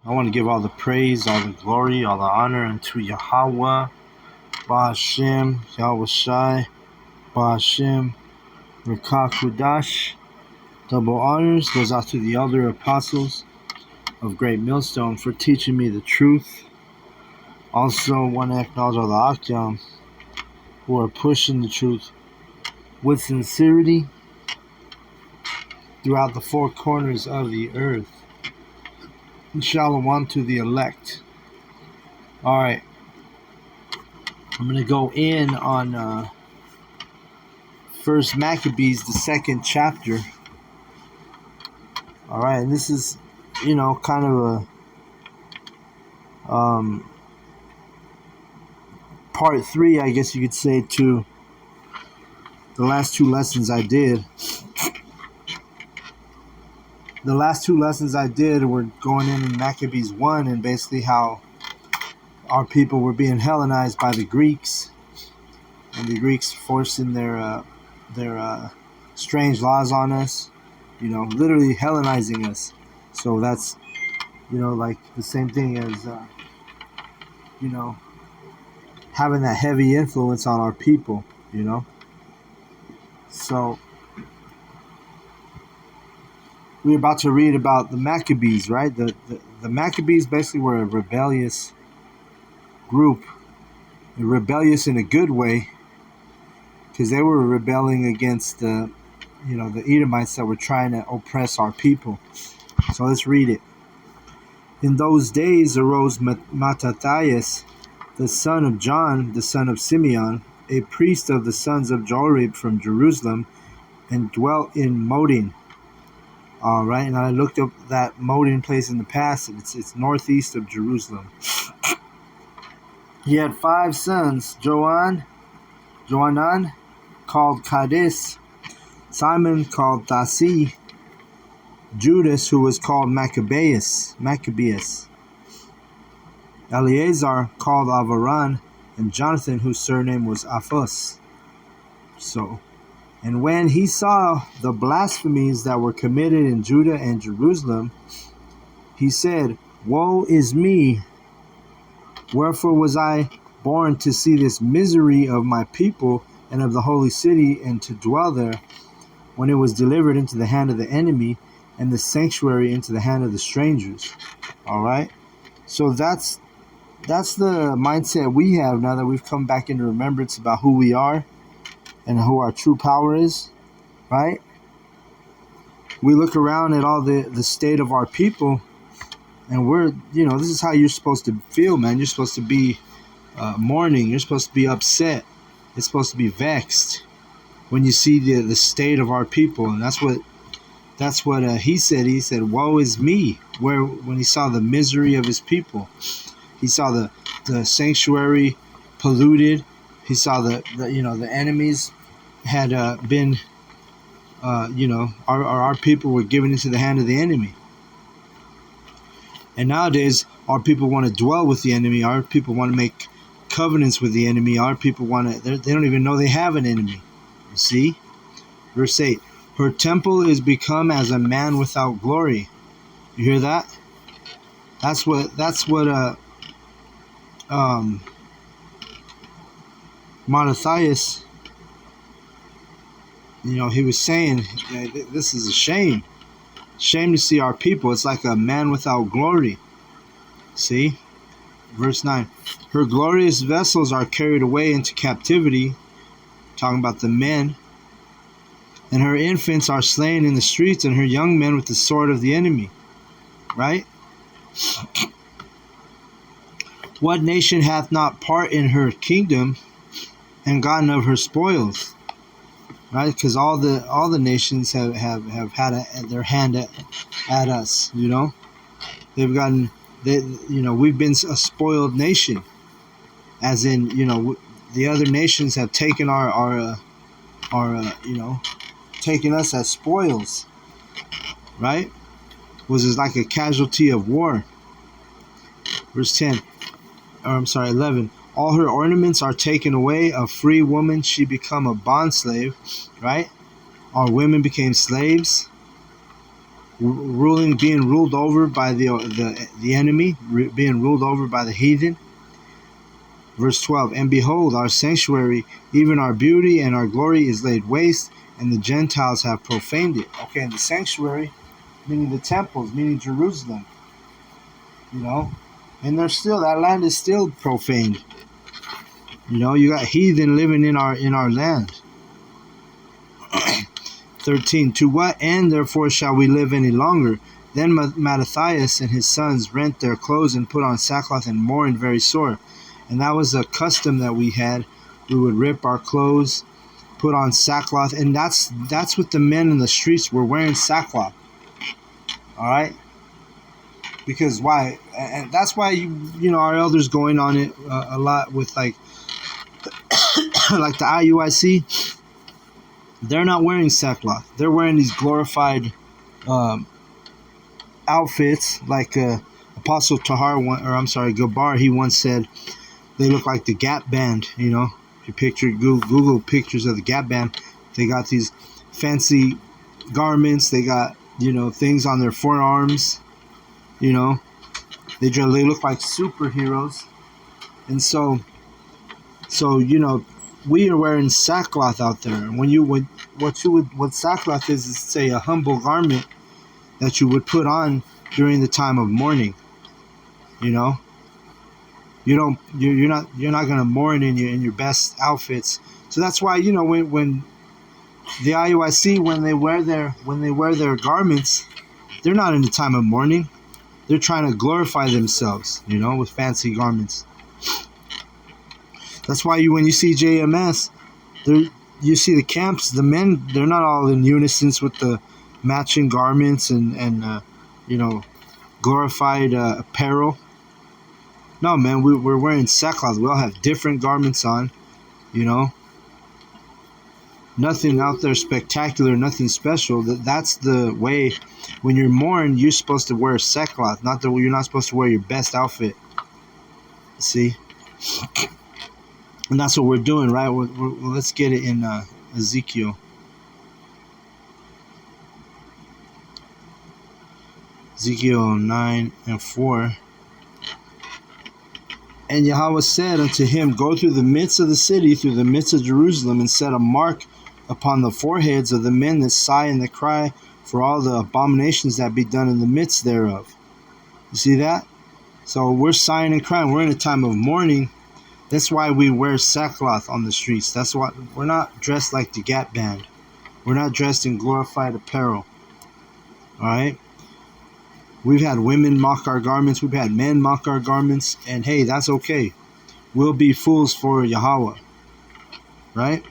I want to give all the praise, all the glory, all the honor unto Yahweh, Ba'ashem, Yahweh Shai, Ba'ashem, Rekah Kudash. Double honors goes out to the elder apostles of Great Millstone for teaching me the truth. Also want to acknowledge all the Akyam who are pushing the truth with sincerity throughout the four corners of the earth. And Shalom to the elect. Alright, I'm going to go in on First Maccabees, the second chapter. Alright, and this is, kind of a part 3, I guess you could say, to the last two lessons I did. The last two lessons I did were going in Maccabees 1 and basically how our people were being Hellenized by the Greeks, and the Greeks forcing their strange laws on us, literally Hellenizing us. So that's, like the same thing as, having that heavy influence on our people, So we're about to read about the Maccabees, right? The Maccabees basically were a rebellious group, rebellious in a good way, because they were rebelling against the Edomites that were trying to oppress our people. So let's read it. In those days arose Mattathias, the son of John, the son of Simeon, a priest of the sons of Jorib from Jerusalem, and dwelt in Modin. All right, and I looked up that Modin place in the past. It's northeast of Jerusalem. He had 5 sons: Johanan, called Cadiz, Simon called Thasi, Judas, who was called Maccabeus, Eleazar called Avaran, and Jonathan, whose surname was Aphus. And when he saw the blasphemies that were committed in Judah and Jerusalem, he said, "Woe is me! Wherefore was I born to see this misery of my people and of the holy city, and to dwell there, when it was delivered into the hand of the enemy, and the sanctuary into the hand of the strangers." All right? So that's the mindset we have now that we've come back into remembrance about who we are and who our true power is, right? We look around at all the state of our people, and we're, this is how you're supposed to feel, man. You're supposed to be mourning. You're supposed to be upset. It's supposed to be vexed when you see the state of our people. And that's what he said. He said, "Woe is me," when he saw the misery of his people. He saw the sanctuary polluted. He saw the enemies had been, our people were given into the hand of the enemy. And nowadays, our people want to dwell with the enemy. Our people want to make covenants with the enemy. Our people they don't even know they have an enemy. You see? Verse 8, her temple is become as a man without glory. You hear that? That's what Mattathias, he was saying, this is a shame. Shame to see our people. It's like a man without glory. See? Verse 9. Her glorious vessels are carried away into captivity. Talking about the men. And her infants are slain in the streets, and her young men with the sword of the enemy. Right? What nation hath not part in her kingdom and gotten of her spoils? Right? Because all the nations have had their hand at us. They've gotten. We've been a spoiled nation, as in, the other nations have taken our taken us as spoils, right? Was is like a casualty of war. Verse 11. All her ornaments are taken away. A free woman, she become a bondslave, right? Our women became slaves. being ruled over by the enemy, being ruled over by the heathen. Verse 12, and behold, our sanctuary, even our beauty and our glory is laid waste, and the Gentiles have profaned it. Okay, and the sanctuary, meaning the temples, meaning Jerusalem, and that land is still profaned. You got heathen living in our land. 13, to what end therefore shall we live any longer? Then Mattathias and his sons rent their clothes and put on sackcloth and mourned very sore. And that was a custom that we had. We would rip our clothes, put on sackcloth, and that's what the men in the streets were wearing, sackcloth. All right? Because why? And that's why our elders going on it a lot with like like the IUIC. They're not wearing sackcloth. They're wearing these glorified outfits, like Apostle Gabar. He once said they look like the Gap Band. If you Google pictures of the Gap Band, they got these fancy garments. They got things on their forearms. They look like superheroes, and so we are wearing sackcloth out there. And what sackcloth is say a humble garment that you would put on during the time of mourning. You're not gonna mourn in your best outfits. So that's why when the IUIC when they wear their garments, they're not in the time of mourning. They're trying to glorify themselves, with fancy garments. That's why when you see JMS, you see the camps, the men, they're not all in unison with the matching garments and glorified apparel. No, man, we're wearing sackcloth. We all have different garments on, Nothing out there spectacular, nothing special. That's the way. When you're mourning, you're supposed to wear sackcloth. You're not supposed to wear your best outfit. See? And that's what we're doing, right? Let's get it in Ezekiel. Ezekiel 9:4. And Yahweh said unto him, go through the midst of the city, through the midst of Jerusalem, and set a mark upon the foreheads of the men that sigh and that cry for all the abominations that be done in the midst thereof. You see that? So we're sighing and crying. We're in a time of mourning. That's why we wear sackcloth on the streets. That's why we're not dressed like the Gap Band. We're not dressed in glorified apparel. All right? We've had women mock our garments. We've had men mock our garments. And hey, that's okay. We'll be fools for Yahweh. Right?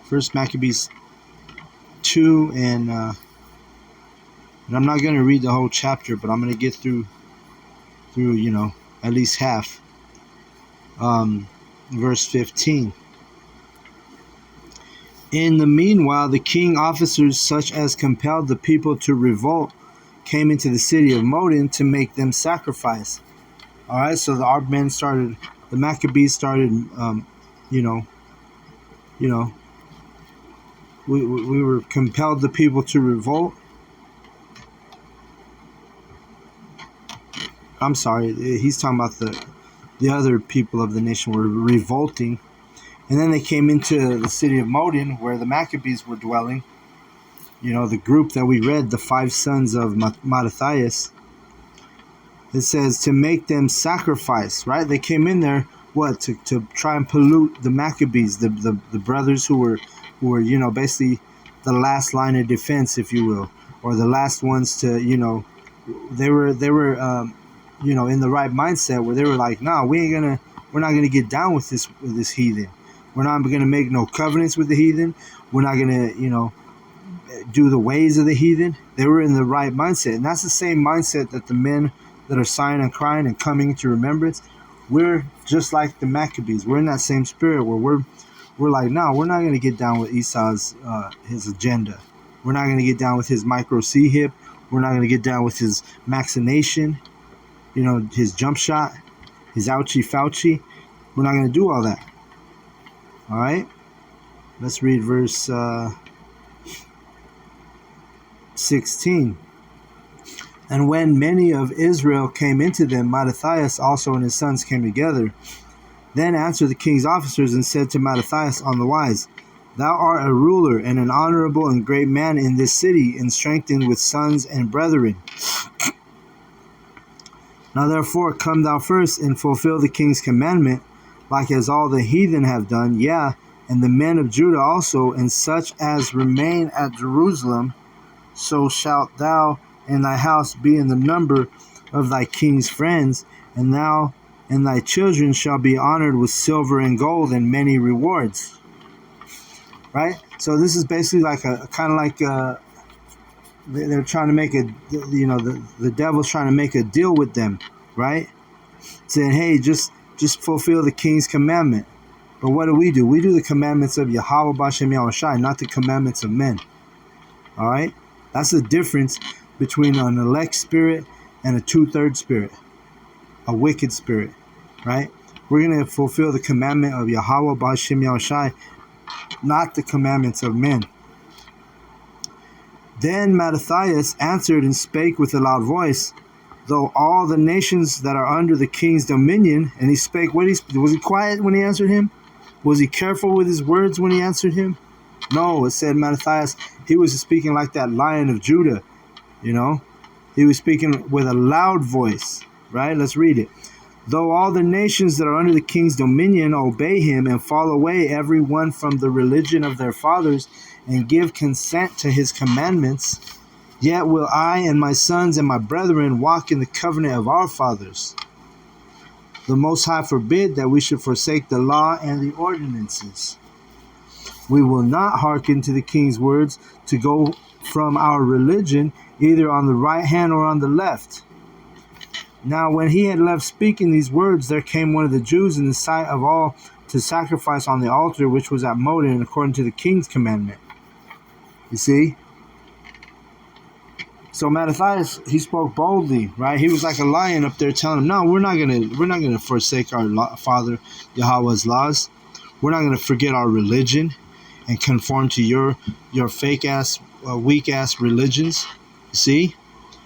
First Maccabees 2 and I'm not going to read the whole chapter, but I'm going to get through at least half. Verse 15. In the meanwhile, the king officers, such as compelled the people to revolt, came into the city of Modin to make them sacrifice. All right, so the Maccabees started, we were compelled the people to revolt. I'm sorry, he's talking about the other people of the nation were revolting. And then they came into the city of Modin, where the Maccabees were dwelling. The group that we read, the 5 sons of Mattathias. It says to make them sacrifice, right? They came in there, to try and pollute the Maccabees, the brothers who were basically the last line of defense, if you will, or the last ones to, they were in the right mindset where they were like, nah, we're not gonna get down with this heathen. We're not gonna make no covenants with the heathen. We're not gonna, do the ways of the heathen. They were in the right mindset, and that's the same mindset that the men that are sighing and crying and coming to remembrance. We're just like the Maccabees. We're in that same spirit where we're like, no, we're not gonna get down with Esau's his agenda. We're not gonna get down with his micro C hip. We're not gonna get down with his machination. His jump shot, his ouchie Fauci. We're not going to do all that. All right? Let's read verse 16. And when many of Israel came into them, Mattathias also and his sons came together. Then answered the king's officers and said to Mattathias on the wise, Thou art a ruler and an honorable and great man in this city, and strengthened with sons and brethren. Now therefore come thou first and fulfill the king's commandment, like as all the heathen have done, yea, and the men of Judah also, and such as remain at Jerusalem, so shalt thou and thy house be in the number of thy king's friends, and thou and thy children shall be honored with silver and gold and many rewards. Right? So this is basically like a kind of like they're trying to make the devil's trying to make a deal with them, right? Saying, hey, just fulfill the king's commandment. But what do? We do the commandments of Yahweh B'Shem Yahushai, not the commandments of men. All right? That's the difference between an elect spirit and a two-thirds spirit, a wicked spirit, right? We're going to fulfill the commandment of Yahweh B'Shem Yahushai, not the commandments of men. Then Mattathias answered and spake with a loud voice, though all the nations that are under the king's dominion, and he spake, was he quiet when he answered him? Was he careful with his words when he answered him? No, it said Mattathias, he was speaking like that Lion of Judah, He was speaking with a loud voice, right? Let's read it. Though all the nations that are under the king's dominion obey him and fall away every one from the religion of their fathers and give consent to his commandments, yet will I and my sons and my brethren walk in the covenant of our fathers. The Most High forbid that we should forsake the law and the ordinances. We will not hearken to the king's words to go from our religion, either on the right hand or on the left. Now when he had left speaking these words, there came one of the Jews in the sight of all to sacrifice on the altar which was at Modin, according to the king's commandment. You see? So Mattathias, he spoke boldly, right? He was like a lion up there telling him, no, we're not gonna forsake our Father Yahweh's laws. We're not gonna forget our religion and conform to your fake ass, weak ass religions. You see?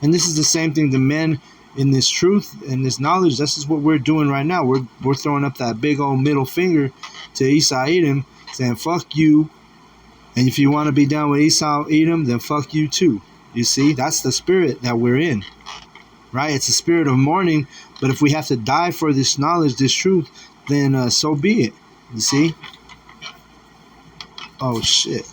And this is the same thing the men in this truth and this knowledge, this is what we're doing right now. We're throwing up that big old middle finger to Esau Edom, saying fuck you, and if you want to be down with Esau Edom, then fuck you too. You see, that's the spirit that we're in, right? It's a spirit of mourning, but if we have to die for this knowledge, this truth, then so be it. You see? Oh shit.